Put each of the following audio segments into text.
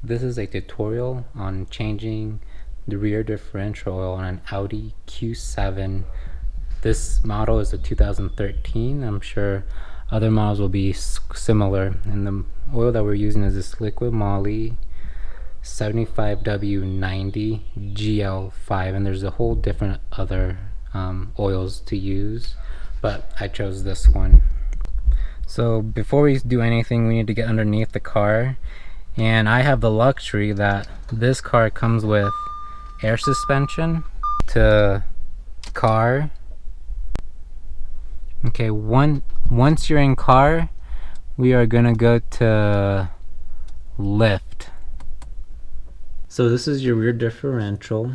This is a tutorial on changing the rear differential oil on an Audi Q7. This model is a 2013. I'm sure other models will be similar, and the oil that we're using is this liquid moly 75W90 GL5, and there's a whole different other oils to use, but I chose this one. So before we do anything, we need to get underneath the car, and I have the luxury that this car comes with air suspension to car. Okay, once you're in car, we are gonna go to lift. So this is your rear differential.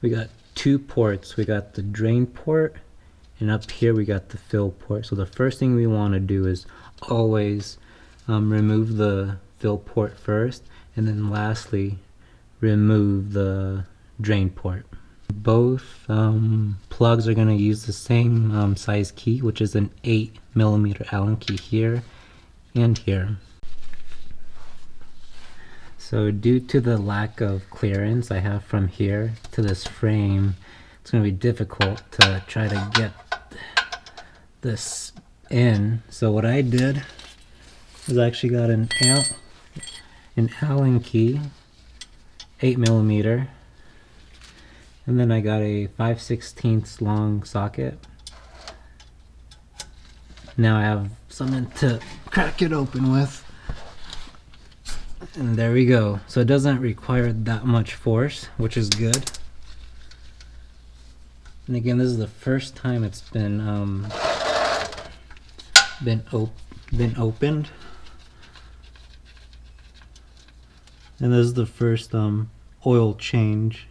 We got two ports. We got the drain port, and up here we got the fill port. So the first thing we want to do is always remove the fill port first, and then lastly remove the drain port. Both plugs are going to use the same size key, which is an 8mm Allen key here and here. So due to the lack of clearance I have from here to this frame, it's going to be difficult to try to get this in. So what I did is I actually got an Allen key, 8mm, and then I got a 5/16 long socket. Now I have something to crack it open with. And there we go. So it doesn't require that much force, which is good. And again, this is the first time it's been opened. And this is the first oil change.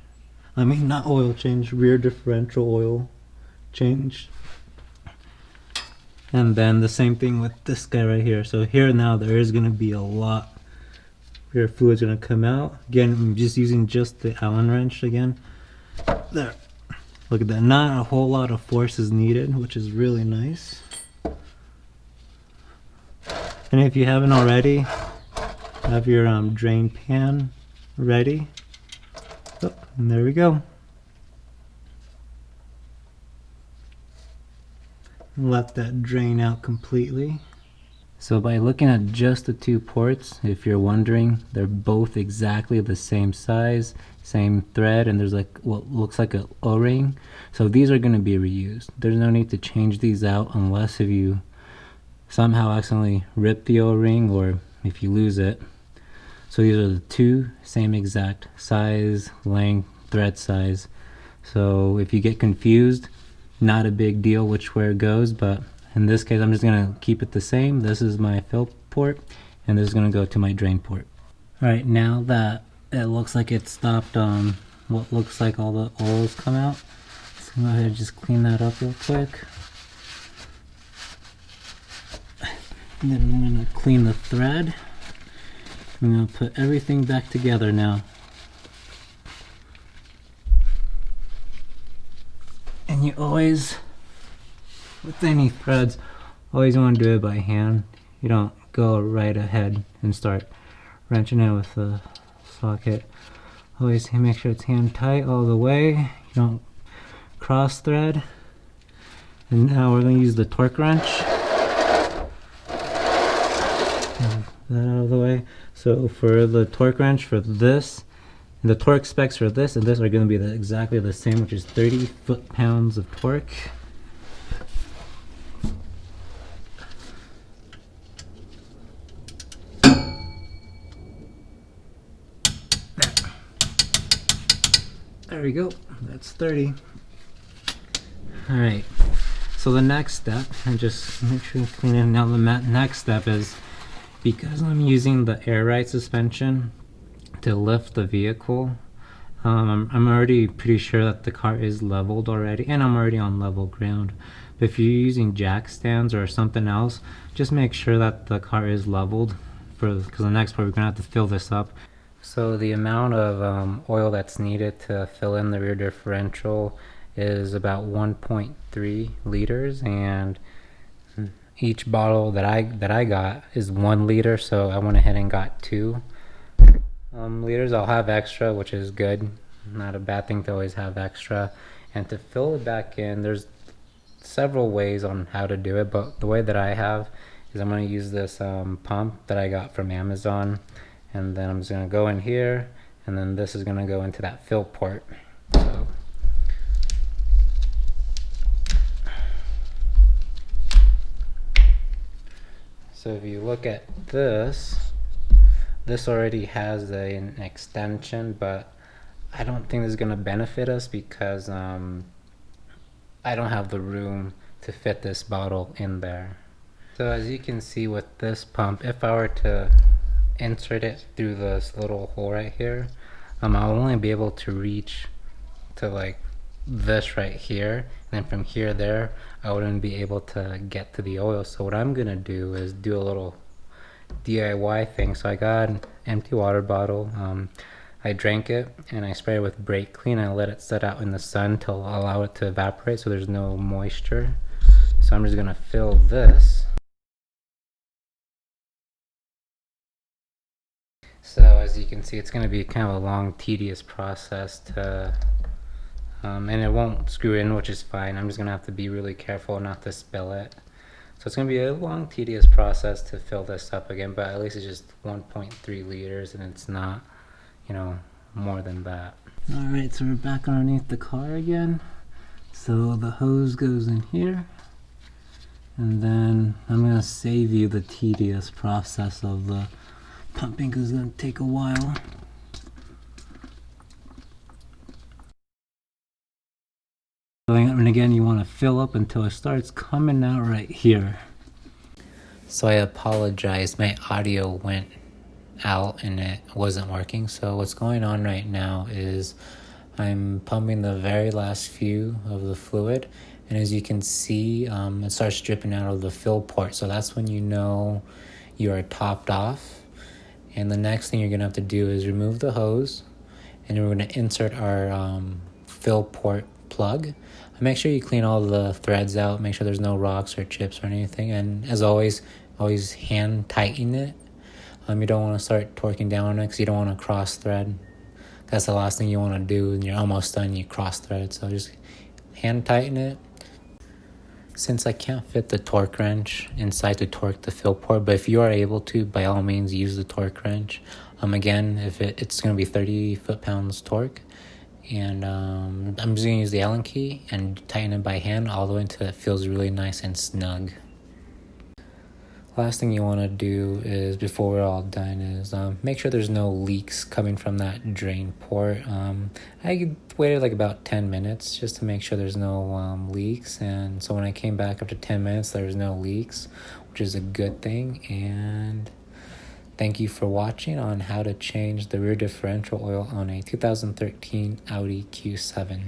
I mean, not oil change, rear differential oil change. And then the same thing with this guy right here. So here now there is going to be a lot. Rear fluid's going to come out. Again, I'm just using just the Allen wrench again. There. Look at that. Not a whole lot of force is needed, which is really nice. And if you haven't already, have your drain pan ready. Oh, and there we go. Let that drain out completely. So by looking at just the two ports, if you're wondering, they're both exactly the same size, same thread, and there's like what looks like an O-ring. So these are going to be reused. There's no need to change these out unless if you somehow accidentally rip the O-ring or if you lose it. So these are the two same exact size, length, thread size. So if you get confused, not a big deal which way it goes, but in this case, I'm just going to keep it the same. This is my fill port, and this is going to go to my drain port. Alright, now that it looks like it stopped what looks like all the oils come out, let's go ahead and just clean that up real quick. And then I'm going to clean the thread. I'm going to put everything back together now. And you always, with any threads, always want to do it by hand. You don't go right ahead and start wrenching it with the socket. Always make sure it's hand tight all the way. You don't cross thread. And now we're going to use the torque wrench. Move that out of the way. So for the torque wrench for this, the torque specs for this and this are going to be exactly the same, which is 30 foot-pounds of torque. There we go, that's 30. Alright, so the next step, and just make sure you clean it. Now the next step is, because I'm using the air ride suspension to lift the vehicle, I'm already pretty sure that the car is leveled already, and I'm already on level ground. But if you're using jack stands or something else, just make sure that the car is leveled, because the next part we're going to have to fill this up. So the amount of oil that's needed to fill in the rear differential is about 1.3 liters, and each bottle that I got is 1 liter, so I went ahead and got 2. Liters I'll have extra, which is good. Not a bad thing to always have extra. And to fill it back in, there's several ways on how to do it, but the way that I have is I'm going to use this pump that I got from Amazon, and then I'm just going to go in here, and then this is going to go into that fill port. So if you look at this already has an extension, but I don't think this is going to benefit us because I don't have the room to fit this bottle in there. So as you can see with this pump, if I were to insert it through this little hole right here, I'll only be able to reach to like this right here, and then from here there I wouldn't be able to get to the oil. So what I'm gonna do is do a little DIY thing. So I got an empty water bottle, I drank it and I sprayed it with brake clean. I let it set out in the sun to allow it to evaporate so there's no moisture. So I'm just gonna fill this. So as you can see, it's gonna be kind of a long, tedious process to and it won't screw in, which is fine. I'm just gonna have to be really careful not to spill it. So it's gonna be a long, tedious process to fill this up again, but at least it's just 1.3 liters and it's not, you know, more than that. Alright, so we're back underneath the car again. So the hose goes in here, and then I'm gonna save you the tedious process of the pumping because it's gonna take a while. And again, you want to fill up until it starts coming out right here. So I apologize, my audio went out and it wasn't working. So what's going on right now is I'm pumping the very last few of the fluid, and as you can see, it starts dripping out of the fill port. So that's when you know you are topped off. And the next thing you're gonna have to do is remove the hose, and then we're gonna insert our fill port plug. Make sure you clean all the threads out, make sure there's no rocks or chips or anything, and as always hand tighten it. You don't want to start torquing down on it because you don't want to cross thread. That's the last thing you want to do when you're almost done, you cross thread. So just hand tighten it. Since I can't fit the torque wrench inside to torque the fill port, but if you are able to, by all means use the torque wrench. Again, if it's going to be 30 foot-pounds torque, and I'm just going to use the Allen key and tighten it by hand all the way until it feels really nice and snug. Last thing you want to do is, before we're all done, is make sure there's no leaks coming from that drain port. I waited like about 10 minutes just to make sure there's no leaks, and so when I came back after 10 minutes there was no leaks, which is a good thing. And thank you for watching on how to change the rear differential oil on a 2013 Audi Q7.